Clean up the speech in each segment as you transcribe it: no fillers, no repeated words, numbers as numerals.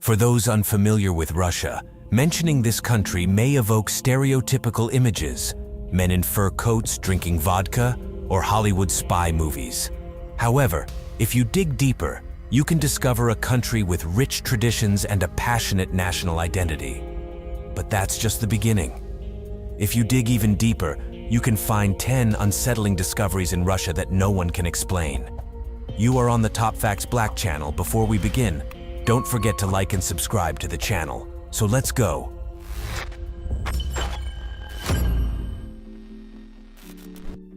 For those unfamiliar with Russia, mentioning this country may evoke stereotypical images: men in fur coats drinking vodka, or Hollywood spy movies. However, if you dig deeper, you can discover a country with rich traditions and a passionate national identity. But that's just the beginning. If you dig even deeper, you can find 10 unsettling discoveries in Russia that no one can explain. You are on the TopFacts Black channel. Before we begin, don't forget to like and subscribe to the channel. So let's go.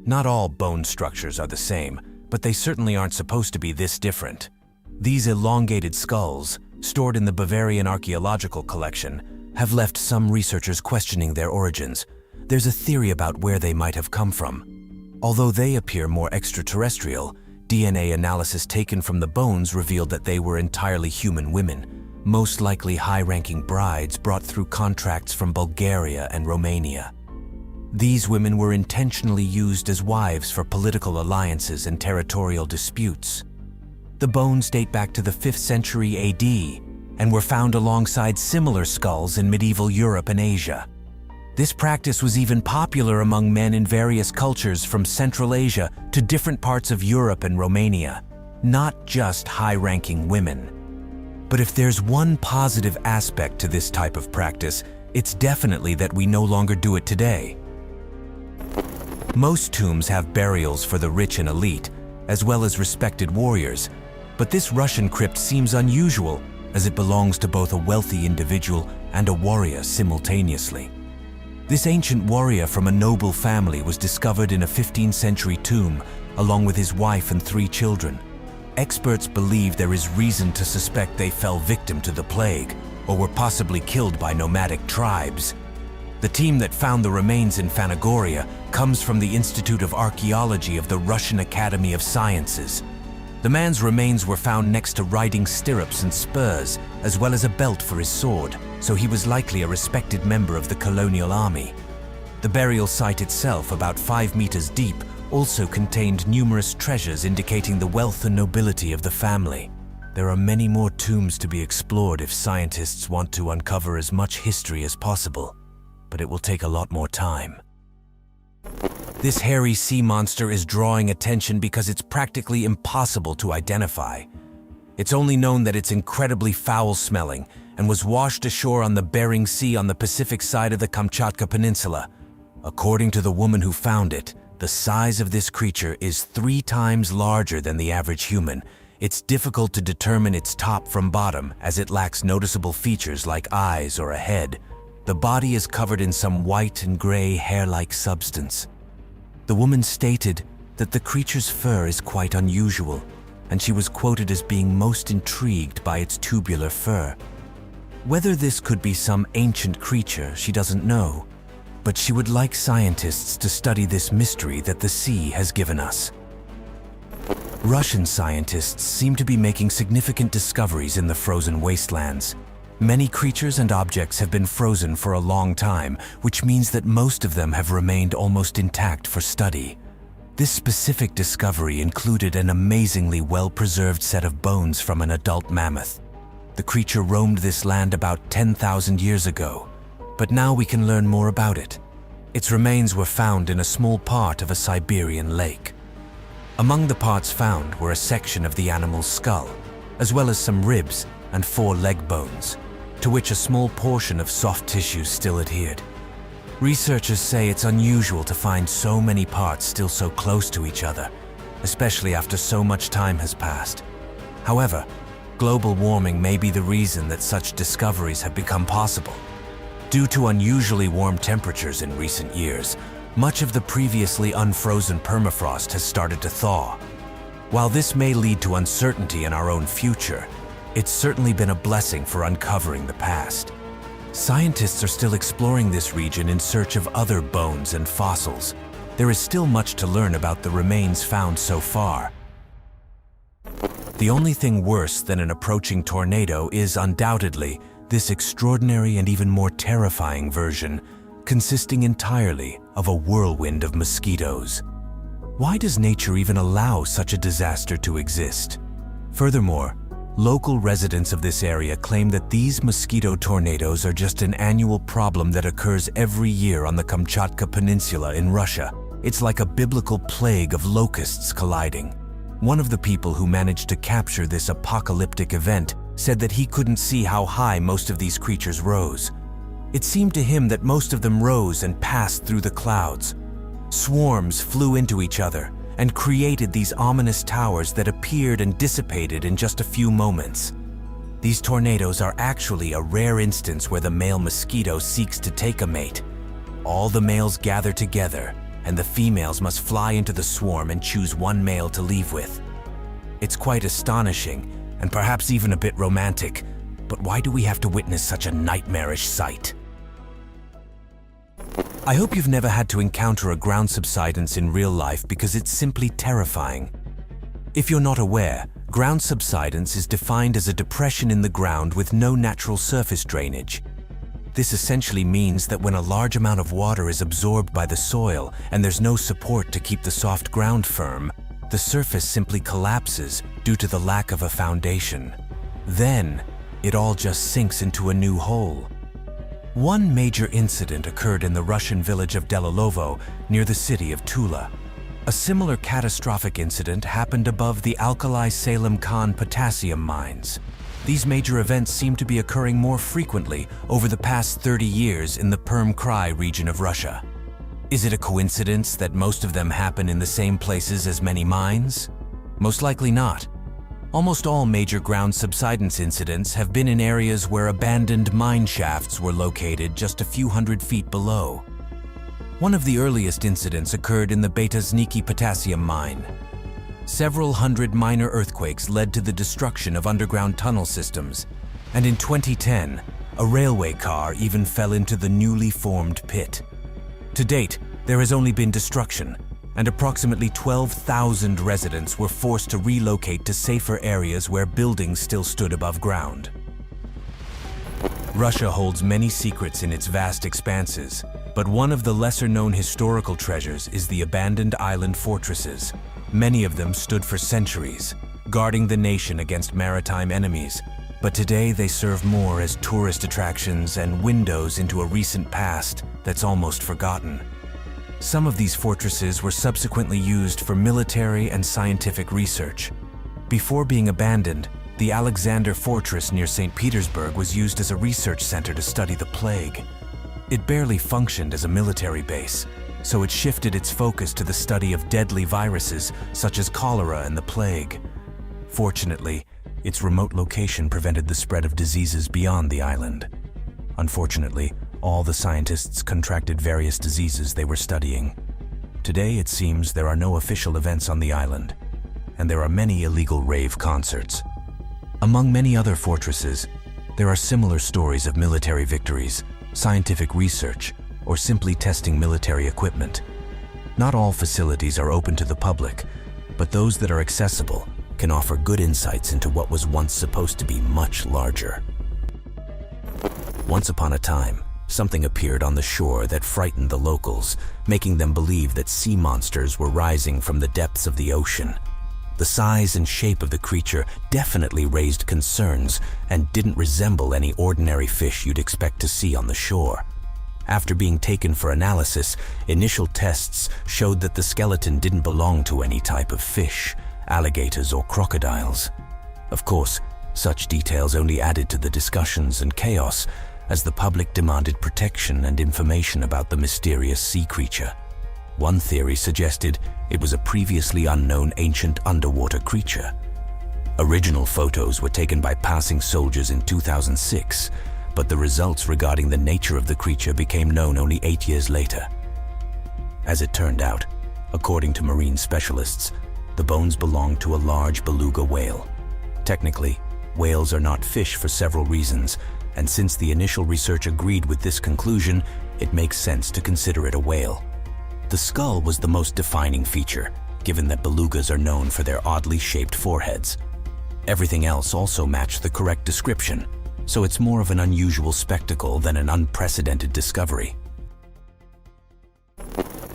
Not all bone structures are the same, but they certainly aren't supposed to be this different. These elongated skulls, stored in the Bavarian Archaeological Collection, have left some researchers questioning their origins. There's a theory about where they might have come from. Although they appear more extraterrestrial, DNA analysis taken from the bones revealed that they were entirely human women, most likely high-ranking brides brought through contracts from Bulgaria and Romania. These women were intentionally used as wives for political alliances and territorial disputes. The bones date back to the 5th century AD and were found alongside similar skulls in medieval Europe and Asia. This practice was even popular among men in various cultures from Central Asia to different parts of Europe and Romania, not just high-ranking women. But if there's one positive aspect to this type of practice, it's definitely that we no longer do it today. Most tombs have burials for the rich and elite, as well as respected warriors, but this Russian crypt seems unusual, as it belongs to both a wealthy individual and a warrior simultaneously. This ancient warrior from a noble family was discovered in a 15th century tomb, along with his wife and 3 children. Experts believe there is reason to suspect they fell victim to the plague, or were possibly killed by nomadic tribes. The team that found the remains in Phanagoria comes from the Institute of Archaeology of the Russian Academy of Sciences. The man's remains were found next to riding stirrups and spurs, as well as a belt for his sword, so he was likely a respected member of the colonial army. The burial site itself, about 5 meters deep, also contained numerous treasures indicating the wealth and nobility of the family. There are many more tombs to be explored if scientists want to uncover as much history as possible, but it will take a lot more time. This hairy sea monster is drawing attention because it's practically impossible to identify. It's only known that it's incredibly foul-smelling and was washed ashore on the Bering Sea on the Pacific side of the Kamchatka Peninsula. According to the woman who found it, the size of this creature is 3 times larger than the average human. It's difficult to determine its top from bottom, as it lacks noticeable features like eyes or a head. The body is covered in some white and gray hair-like substance. The woman stated that the creature's fur is quite unusual, and she was quoted as being most intrigued by its tubular fur. Whether this could be some ancient creature, she doesn't know, but she would like scientists to study this mystery that the sea has given us. Russian scientists seem to be making significant discoveries in the frozen wastelands. Many creatures and objects have been frozen for a long time, which means that most of them have remained almost intact for study. This specific discovery included an amazingly well-preserved set of bones from an adult mammoth. The creature roamed this land about 10,000 years ago, but now we can learn more about it. Its remains were found in a small part of a Siberian lake. Among the parts found were a section of the animal's skull, as well as some ribs and 4 leg bones, to which a small portion of soft tissue still adhered. Researchers say it's unusual to find so many parts still so close to each other, especially after so much time has passed. However, global warming may be the reason that such discoveries have become possible. Due to unusually warm temperatures in recent years, much of the previously unfrozen permafrost has started to thaw. While this may lead to uncertainty in our own future, it's certainly been a blessing for uncovering the past. Scientists are still exploring this region in search of other bones and fossils. There is still much to learn about the remains found so far. The only thing worse than an approaching tornado is undoubtedly this extraordinary and even more terrifying version, consisting entirely of a whirlwind of mosquitoes. Why does nature even allow such a disaster to exist? Furthermore, Local residents of this area claim that these mosquito tornadoes are just an annual problem that occurs every year on the Kamchatka Peninsula in Russia. It's like a biblical plague of locusts colliding. One of the people who managed to capture this apocalyptic event said that he couldn't see how high most of these creatures rose. It seemed to him that most of them rose and passed through the clouds. Swarms flew into each other and created these ominous towers that appeared and dissipated in just a few moments. These tornadoes are actually a rare instance where the male mosquito seeks to take a mate. All the males gather together, and the females must fly into the swarm and choose one male to leave with. It's quite astonishing, and perhaps even a bit romantic, but why do we have to witness such a nightmarish sight? I hope you've never had to encounter a ground subsidence in real life because it's simply terrifying. If you're not aware, ground subsidence is defined as a depression in the ground with no natural surface drainage. This essentially means that when a large amount of water is absorbed by the soil and there's no support to keep the soft ground firm, the surface simply collapses due to the lack of a foundation. Then, it all just sinks into a new hole. One major incident occurred in the Russian village of Delilovo near the city of Tula. A similar catastrophic incident happened above the Alkali Salem Khan potassium mines. These major events seem to be occurring more frequently over the past 30 years in the Perm-Krai region of Russia. Is it a coincidence that most of them happen in the same places as many mines? Most likely not. Almost all major ground subsidence incidents have been in areas where abandoned mine shafts were located just a few hundred feet below. One of the earliest incidents occurred in the Betazniki potassium mine. Several hundred minor earthquakes led to the destruction of underground tunnel systems, and in 2010, a railway car even fell into the newly formed pit. To date, there has only been destruction, and approximately 12,000 residents were forced to relocate to safer areas where buildings still stood above ground. Russia holds many secrets in its vast expanses, but one of the lesser-known historical treasures is the abandoned island fortresses. Many of them stood for centuries, guarding the nation against maritime enemies, but today they serve more as tourist attractions and windows into a recent past that's almost forgotten. Some of these fortresses were subsequently used for military and scientific research. Before being abandoned, the Alexander Fortress near St. Petersburg was used as a research center to study the plague. It barely functioned as a military base, so it shifted its focus to the study of deadly viruses such as cholera and the plague. Fortunately, its remote location prevented the spread of diseases beyond the island. Unfortunately, all the scientists contracted various diseases they were studying. Today, it seems there are no official events on the island, and there are many illegal rave concerts. Among many other fortresses, there are similar stories of military victories, scientific research, or simply testing military equipment. Not all facilities are open to the public, but those that are accessible can offer good insights into what was once supposed to be much larger. Once upon a time, something appeared on the shore that frightened the locals, making them believe that sea monsters were rising from the depths of the ocean. The size and shape of the creature definitely raised concerns and didn't resemble any ordinary fish you'd expect to see on the shore. After being taken for analysis, initial tests showed that the skeleton didn't belong to any type of fish, alligators or crocodiles. Of course, such details only added to the discussions and chaos as the public demanded protection and information about the mysterious sea creature. One theory suggested it was a previously unknown ancient underwater creature. Original photos were taken by passing soldiers in 2006, but the results regarding the nature of the creature became known only 8 years later. As it turned out, according to marine specialists, the bones belonged to a large beluga whale. Technically, whales are not fish for several reasons, and since the initial research agreed with this conclusion, it makes sense to consider it a whale. The skull was the most defining feature, given that belugas are known for their oddly shaped foreheads. Everything else also matched the correct description, so it's more of an unusual spectacle than an unprecedented discovery.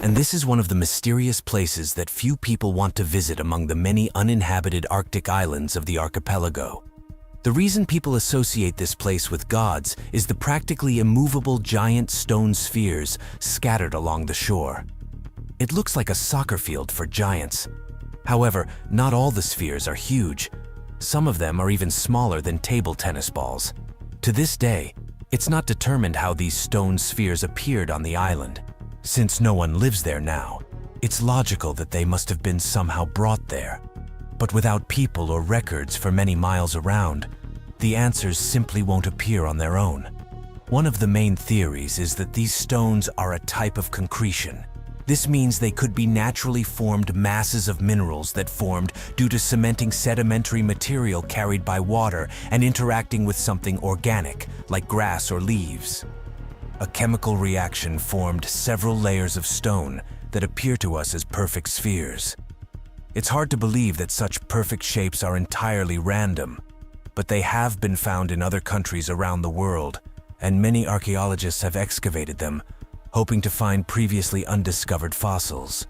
And this is one of the mysterious places that few people want to visit among the many uninhabited Arctic islands of the archipelago. The reason people associate this place with gods is the practically immovable giant stone spheres scattered along the shore. It looks like a soccer field for giants. However, not all the spheres are huge. Some of them are even smaller than table tennis balls. To this day, it's not determined how these stone spheres appeared on the island. Since no one lives there now, it's logical that they must have been somehow brought there. But without people or records for many miles around, the answers simply won't appear on their own. One of the main theories is that these stones are a type of concretion. This means they could be naturally formed masses of minerals that formed due to cementing sedimentary material carried by water and interacting with something organic, like grass or leaves. A chemical reaction formed several layers of stone that appear to us as perfect spheres. It's hard to believe that such perfect shapes are entirely random, but they have been found in other countries around the world, and many archaeologists have excavated them, hoping to find previously undiscovered fossils.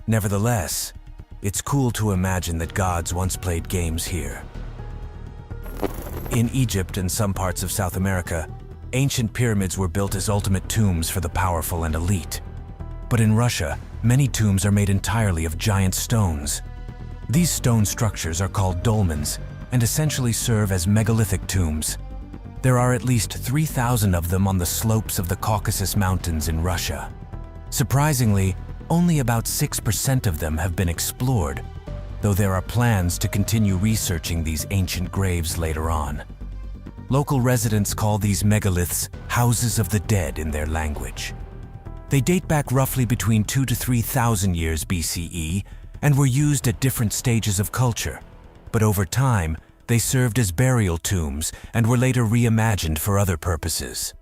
Nevertheless, it's cool to imagine that gods once played games here. In Egypt and some parts of South America, ancient pyramids were built as ultimate tombs for the powerful and elite. But in Russia, many tombs are made entirely of giant stones. These stone structures are called dolmens and essentially serve as megalithic tombs. There are at least 3,000 of them on the slopes of the Caucasus Mountains in Russia. Surprisingly, only about 6% of them have been explored, though there are plans to continue researching these ancient graves later on. Local residents call these megaliths houses of the dead in their language. They date back roughly between 2,000 to 3,000 years BCE and were used at different stages of culture, but over time, they served as burial tombs and were later reimagined for other purposes.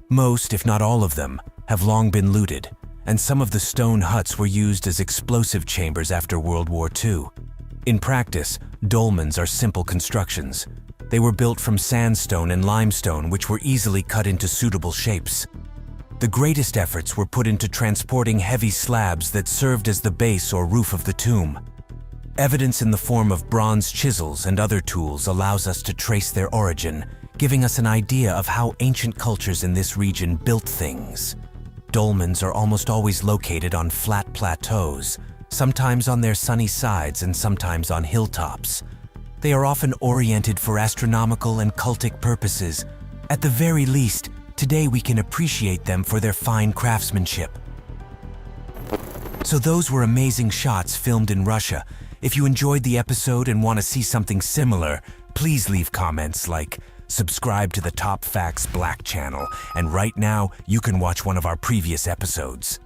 Most, if not all of them, have long been looted, and some of the stone huts were used as explosive chambers after World War II. In practice, dolmens are simple constructions. They were built from sandstone and limestone, which were easily cut into suitable shapes. The greatest efforts were put into transporting heavy slabs that served as the base or roof of the tomb. Evidence in the form of bronze chisels and other tools allows us to trace their origin, giving us an idea of how ancient cultures in this region built things. Dolmens are almost always located on flat plateaus, sometimes on their sunny sides and sometimes on hilltops. They are often oriented for astronomical and cultic purposes. At the very least, today we can appreciate them for their fine craftsmanship. So those were amazing shots filmed in Russia. If you enjoyed the episode and want to see something similar, please leave comments like, subscribe to the TopFacts Black channel, and right now you can watch one of our previous episodes.